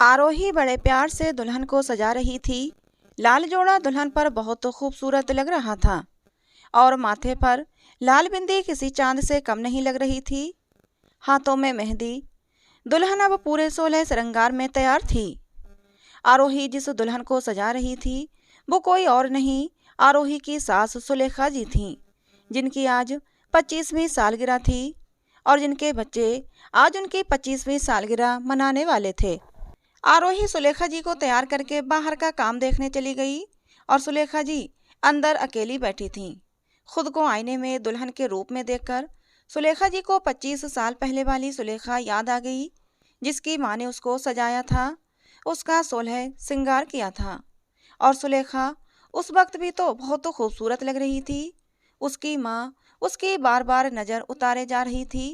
आरोही बड़े प्यार से दुल्हन को सजा रही थी। लाल जोड़ा दुल्हन पर बहुत खूबसूरत लग रहा था और माथे पर लाल बिंदी किसी चांद से कम नहीं लग रही थी। हाथों में मेहंदी। दुल्हन अब पूरे 16 श्रृंगार में तैयार थी। आरोही जिस दुल्हन को सजा रही थी वो कोई और नहीं, आरोही की सास सुलेखा जी थीं, जिनकी आज 25वीं सालगिरह थी और जिनके बच्चे आज उनकी 25वीं सालगिरह मनाने वाले थे। आरोही सुलेखा जी को तैयार करके बाहर का काम देखने चली गई और सुलेखा जी अंदर अकेली बैठी थीं। खुद को आईने में दुल्हन के रूप में देखकर सुलेखा जी को 25 साल पहले वाली सुलेखा याद आ गई, जिसकी माँ ने उसको सजाया था, उसका 16 श्रृंगार किया था। और सुलेखा उस वक्त भी तो बहुत खूबसूरत लग रही थी। उसकी माँ उसकी बार बार नज़र उतारे जा रही थी।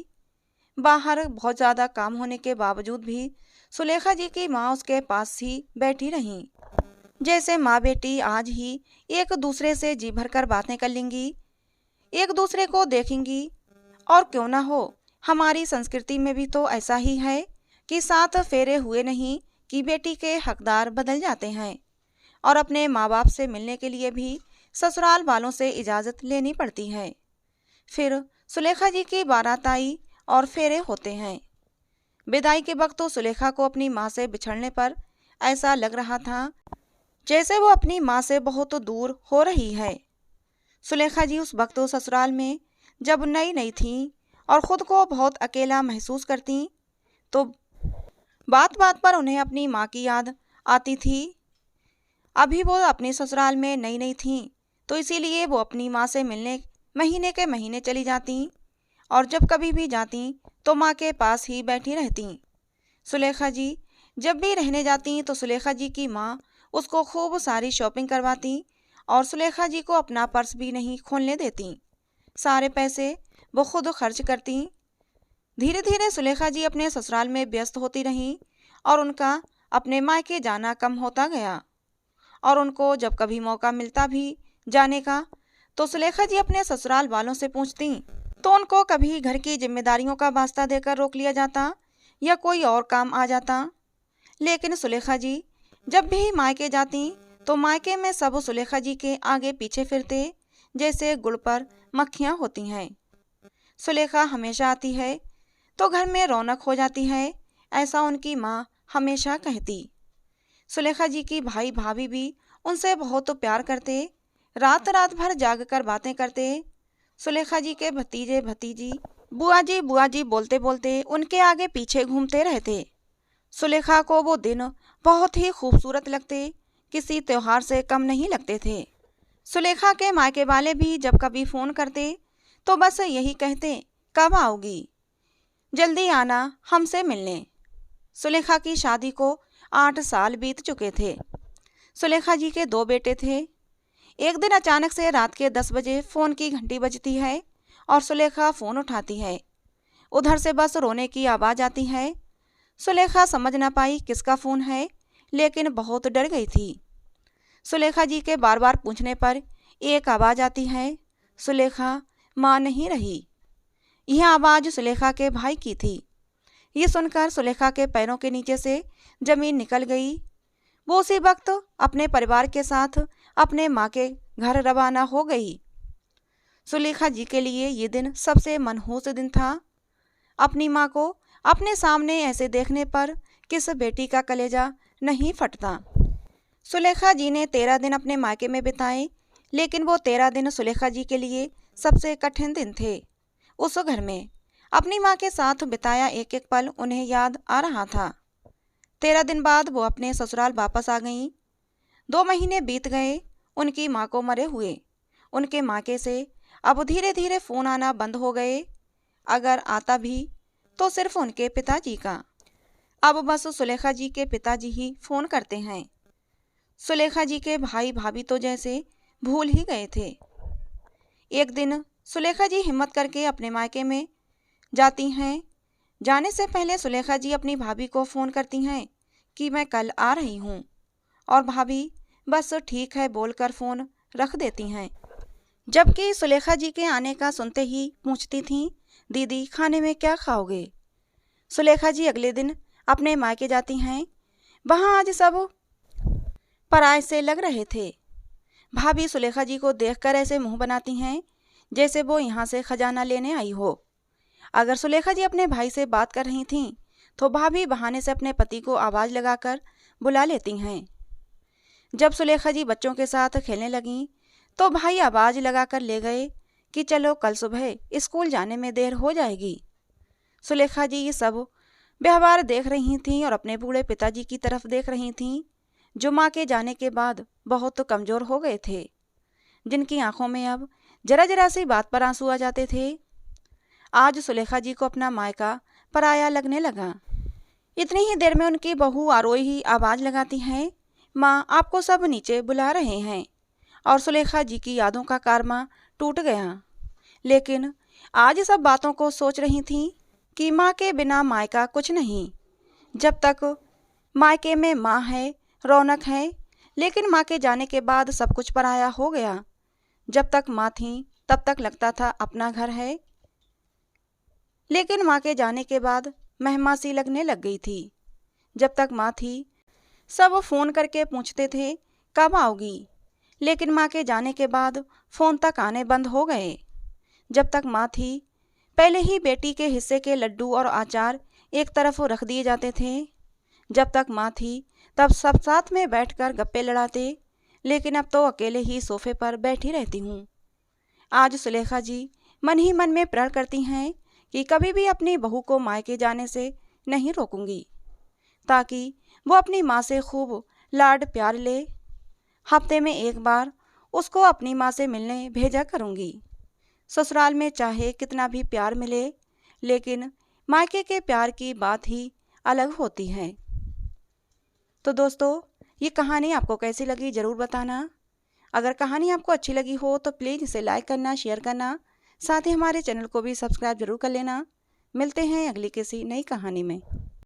बाहर बहुत ज़्यादा काम होने के बावजूद भी सुलेखा जी की माँ उसके पास ही बैठी रहीं, जैसे माँ बेटी आज ही एक दूसरे से जी भरकर बातें कर लेंगी, एक दूसरे को देखेंगी। और क्यों ना हो, हमारी संस्कृति में भी तो ऐसा ही है कि 7 फेरे हुए नहीं कि बेटी के हकदार बदल जाते हैं और अपने माँ बाप से मिलने के लिए भी ससुराल वालों से इजाज़त लेनी पड़ती है। फिर सुलेखा जी की बारात आई और फेरे होते हैं। विदाई के वक्त तो सुलेखा को अपनी माँ से बिछड़ने पर ऐसा लग रहा था जैसे वो अपनी माँ से बहुत दूर हो रही है। सुलेखा जी उस वक्त ससुराल में जब नई नई थीं और ख़ुद को बहुत अकेला महसूस करती, तो बात बात पर उन्हें अपनी माँ की याद आती थी। अभी वो अपने ससुराल में नई नई थीं, तो इसीलिए वो अपनी माँ से मिलने महीने के महीने चली जाती और जब कभी भी जाती तो माँ के पास ही बैठी रहती। सुलेखा जी जब भी रहने जाती तो सुलेखा जी की माँ उसको खूब सारी शॉपिंग करवाती और सुलेखा जी को अपना पर्स भी नहीं खोलने देती। सारे पैसे वो खुद खर्च करती। धीरे धीरे सुलेखा जी अपने ससुराल में व्यस्त होती रहीं और उनका अपने मायके जाना कम होता गया। और उनको जब कभी मौका मिलता भी जाने का तो सुलेखा जी अपने ससुराल वालों से पूछती, तो उनको कभी घर की जिम्मेदारियों का वास्ता देकर रोक लिया जाता या कोई और काम आ जाता। लेकिन सुलेखा जी जब भी मायके जाती तो मायके में सब सुलेखा जी के आगे पीछे फिरते, जैसे गुड़ पर मक्खियाँ होती हैं। सुलेखा हमेशा आती है तो घर में रौनक हो जाती है, ऐसा उनकी माँ हमेशा कहती। सुलेखा जी की भाई भाभी भी उनसे बहुत प्यार करते, रात रात भर जाग कर बातें करते। सुलेखा जी के भतीजे भतीजी बुआ जी बोलते बोलते उनके आगे पीछे घूमते रहते। सुलेखा को वो दिन बहुत ही खूबसूरत लगते, किसी त्योहार से कम नहीं लगते थे। सुलेखा के मायके वाले भी जब कभी फ़ोन करते तो बस यही कहते, कब आओगी, जल्दी आना हमसे मिलने। सुलेखा की शादी को 8 साल बीत चुके थे। सुलेखा जी के 2 बेटे थे। एक दिन अचानक से रात के 10 बजे फ़ोन की घंटी बजती है और सुलेखा फ़ोन उठाती है। उधर से बस रोने की आवाज़ आती है। सुलेखा समझ ना पाई किसका फ़ोन है, लेकिन बहुत डर गई थी। सुलेखा जी के बार बार पूछने पर एक आवाज़ आती है, सुलेखा माँ नहीं रही। यह आवाज़ सुलेखा के भाई की थी। ये सुनकर सुलेखा के पैरों के नीचे से ज़मीन निकल गई। वो उसी वक्त अपने परिवार के साथ अपने माँ के घर रवाना हो गई। सुलेखा जी के लिए ये दिन सबसे मनहूस दिन था। अपनी माँ को अपने सामने ऐसे देखने पर किस बेटी का कलेजा नहीं फटता। सुलेखा जी ने 13 दिन अपने मायके में बिताए, लेकिन वो 13 दिन सुलेखा जी के लिए सबसे कठिन दिन थे। उस घर में अपनी माँ के साथ बिताया एक एक पल उन्हें याद आ रहा था। 13 दिन बाद वो अपने ससुराल वापस आ गईं। 2 महीने बीत गए उनकी माँ को मरे हुए। उनके मायके से अब धीरे धीरे फ़ोन आना बंद हो गए। अगर आता भी तो सिर्फ उनके पिताजी का। अब बस सुलेखा जी के पिताजी ही फ़ोन करते हैं। सुलेखा जी के भाई भाभी तो जैसे भूल ही गए थे। एक दिन सुलेखा जी हिम्मत करके अपने मायके में जाती हैं। जाने से पहले सुलेखा जी अपनी भाभी को फ़ोन करती हैं कि मैं कल आ रही हूँ, और भाभी बस ठीक है बोलकर फ़ोन रख देती हैं। जबकि सुलेखा जी के आने का सुनते ही पूछती थीं, दीदी खाने में क्या खाओगे। सुलेखा जी अगले दिन अपने मायके जाती हैं। वहाँ आज सब पराये से लग रहे थे। भाभी सुलेखा जी को देखकर ऐसे मुंह बनाती हैं जैसे वो यहाँ से खजाना लेने आई हो। अगर सुलेखा जी अपने भाई से बात कर रही थीं तो भाभी बहाने से अपने पति को आवाज़ लगाकर बुला लेती हैं। जब सुलेखा जी बच्चों के साथ खेलने लगीं तो भाई आवाज़ लगाकर ले गए कि चलो कल सुबह स्कूल जाने में देर हो जाएगी। सुलेखा जी ये सब व्यवहार देख रही थीं और अपने बूढ़े पिताजी की तरफ देख रही थीं, जो माँ के जाने के बाद बहुत कमज़ोर हो गए थे, जिनकी आंखों में अब जरा जरा सी बात पर आंसू आ जाते थे। आज सुलेखा जी को अपना मायका पराया लगने लगा। इतनी ही देर में उनकी बहू आरोही ही आवाज़ लगाती है, माँ आपको सब नीचे बुला रहे हैं। और सुलेखा जी की यादों का कारवां टूट गया। लेकिन आज सब बातों को सोच रही थीं कि माँ के बिना मायका कुछ नहीं। जब तक मायके में माँ है, रौनक है, लेकिन माँ के जाने के बाद सब कुछ पराया हो गया। जब तक माँ थी तब तक लगता था अपना घर है, लेकिन माँ के जाने के बाद मेहमा सी लगने लग गई थी। जब तक माँ थी सब फ़ोन करके पूछते थे कब आओगी, लेकिन माँ के जाने के बाद फ़ोन तक आने बंद हो गए। जब तक माँ थी पहले ही बेटी के हिस्से के लड्डू और अचार एक तरफ रख दिए जाते थे। जब तक माँ थी तब सब साथ में बैठकर गप्पे लड़ाते, लेकिन अब तो अकेले ही सोफे पर बैठी रहती हूँ। आज सुलेखा जी मन ही मन में प्रण करती हैं कि कभी भी अपनी बहू को मायके जाने से नहीं रोकूंगी, ताकि वो अपनी माँ से खूब लाड प्यार ले। हफ्ते में एक बार उसको अपनी माँ से मिलने भेजा करूँगी। ससुराल में चाहे कितना भी प्यार मिले, लेकिन मायके के प्यार की बात ही अलग होती है। तो दोस्तों, ये कहानी आपको कैसी लगी ज़रूर बताना। अगर कहानी आपको अच्छी लगी हो तो प्लीज़ इसे लाइक करना, शेयर करना, साथ ही हमारे चैनल को भी सब्सक्राइब जरूर कर लेना। मिलते हैं अगली किसी नई कहानी में।